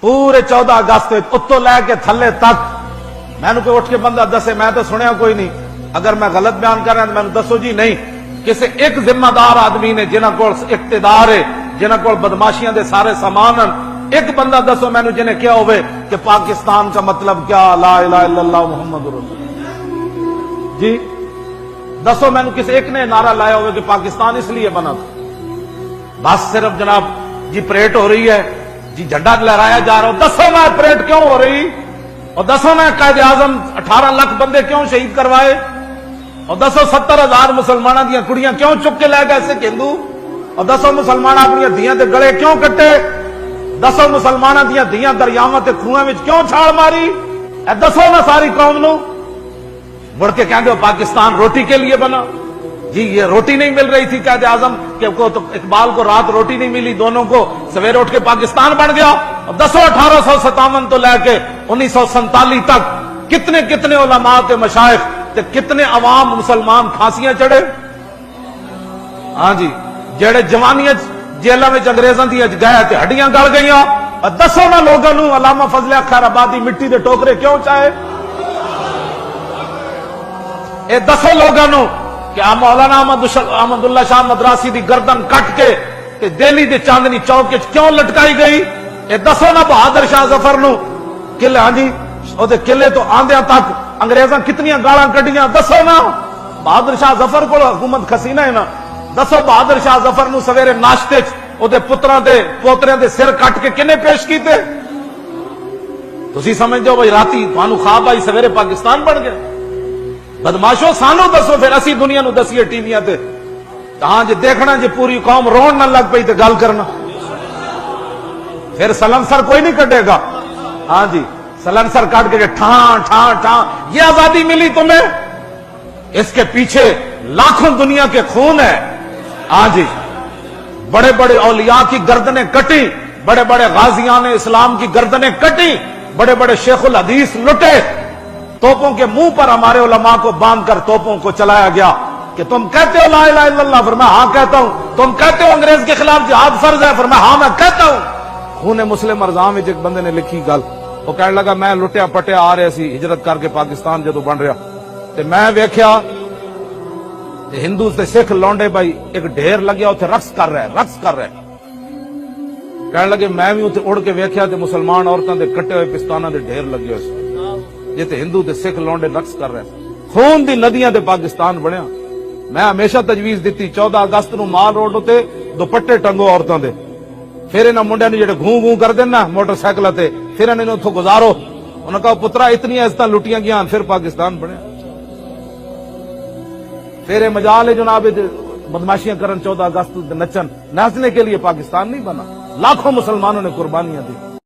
پورے 14 اگست اتو لے کے تھلے تک میں کوئی اٹھ کے بندہ دسے میں تو سنیا کوئی نہیں، اگر میں غلط بیان کر رہا تو میں دسو جی نہیں، کسی ایک ذمہ دار آدمی نے جنہاں کو اقتدار ہے، جنہاں کو بدماشیاں دے سارے سامان، ایک بندہ دسو میں جنہیں کیا ہوئے کہ پاکستان کا مطلب کیا، لا الہ الا اللہ محمد رسول اللہ، جی دسو میں کسی ایک نے نعرہ لایا ہوئے کہ پاکستان اس لیے بنا تھا؟ بس صرف جناب جی پریڈ ہو رہی ہے، جی جھنڈا لہرایا جا رہا ہو، دسو میں پریڈ کیوں ہو رہی، اور دسو میں قائد اعظم 18 لاکھ بندے کیوں شہید کروائے، اور دسو 70,000 مسلمانوں دیا کڑیاں کیوں چک کے لے گئے سکھ ہندو، اور دسو مسلمان اپنی دھیاں دے گلے کیوں کٹے، دسو مسلمانوں دیا دھیاں دریاواں تے کھوئیں وچ کیوں چھاڑ ماری، اے دسو نا ساری قوم نو، مڑ کے کہیں گے پاکستان روٹی کے لیے بنا، جی یہ روٹی نہیں مل رہی تھی قائد اعظم کہ تو اقبال کو رات روٹی نہیں ملی، دونوں کو سویرے اٹھ کے پاکستان بن گیا، اور دسو 1857 تو لے کے 1947 تک کتنے کتنے علماء تے مشائخ تے کتنے عوام مسلمان پھانسیاں چڑھے، ہاں جی جڑے جوانیاں جیلاں وچ انگریزاں دی گئے تے ہڈیاں گل گئیاں، اور دسو نا لوگاں نو علامہ فضل خیر آبادی مٹی دے ٹوکرے کیوں چاہے، اے دسو لوگاں نو کہ مولانا احمد اللہ شاہ مدراسی دی گردن کٹ کے تے دہلی دے چاندنی چوک وچ کیوں لٹکائی گئی، اے دسو نا بہادر شاہ ظفر نو قلعے، ہاں جی او دے قلعے تو آندیاں تک انگریزاں کتنیاں گالاں کڈیاں، دسو نا بہادر شاہ ظفر کو حکومت کھسینہ ہے نا، دسو بہادر شاہ ظفر نو سویرے ناشتے چ او دے پتراں دے پوتریاں دے سر کٹ کے کنے پیش کیتے، تسی سمجھدے ہو بھائی راتی تانوں خواب آئی سویرے پاکستان بن گیا، بدماشو سانو دسو پھر اسی دنیا نو دسیے ٹی ویاں تے، ہاں جی دیکھنا جی پوری قوم رون نہ لگ پئی تے گل کرنا، پھر سلنسر کوئی نہیں کٹے گا، ہاں جی سلنسر کاٹ کے ٹھان ٹھان ٹھان، یہ آزادی ملی تمہیں، اس کے پیچھے لاکھوں دنیا کے خون ہے، ہاں جی بڑے بڑے اولیاء کی گردنیں کٹی، بڑے بڑے غازیان اسلام کی گردنیں کٹی، بڑے بڑے شیخ الحدیث لٹے، توپوں کے منہ پر ہمارے علماء کو باندھ کر توپوں کو چلایا گیا کہ تم کہتے ہو لا الہ الا اللہ، فرمایا ہاں کہتا ہوں، تم کہتے ہو انگریز کے خلاف جہاد فرض ہے، فرمایا ہاں میں کہتا ہوں۔ خون مسلم ارزاں وچ ایک بندے نے لکھی گل، وہ کہنے لگا میں لٹیا پٹیا آ رہا سی ہجرت کر کے پاکستان جدو بن رہا تے میں ویکھیا ہندو تے سکھ لونڈے بھائی ایک ڈھیر لگیا اتنے رقص کر رہے، کہنے لگے میں بھی اتنے اڑ کے ویکھیا تے مسلمان عورتوں دے کٹے ہوئے پستانہ دے ڈھیر لگے ہوئے جی تے ہندو تے سکھ لونڈے رقص کر رہے، خون دی ندیاں تے پاکستان بنیا۔ میں ہمیشہ تجویز دیتی 14 اگست نو مال روڈ تے دوپٹے ٹنگو عورتوں دے، پھر انہاں منڈیاں نوں جڑے گھوں گھوں کر دین نا موٹر سائیکل تے، پھر انہاں نوں اتھوں گزارو، انہاں کہا پترا اتنی عزتاں لٹیاں گیاں پھر پاکستان بنیا، پھر مجال ہے جناب بدماشیاں کرن 14 اگست نچن، ناچنے کے لیے پاکستان نہیں بنا، لاکھوں مسلمانوں نے قربانیاں دی۔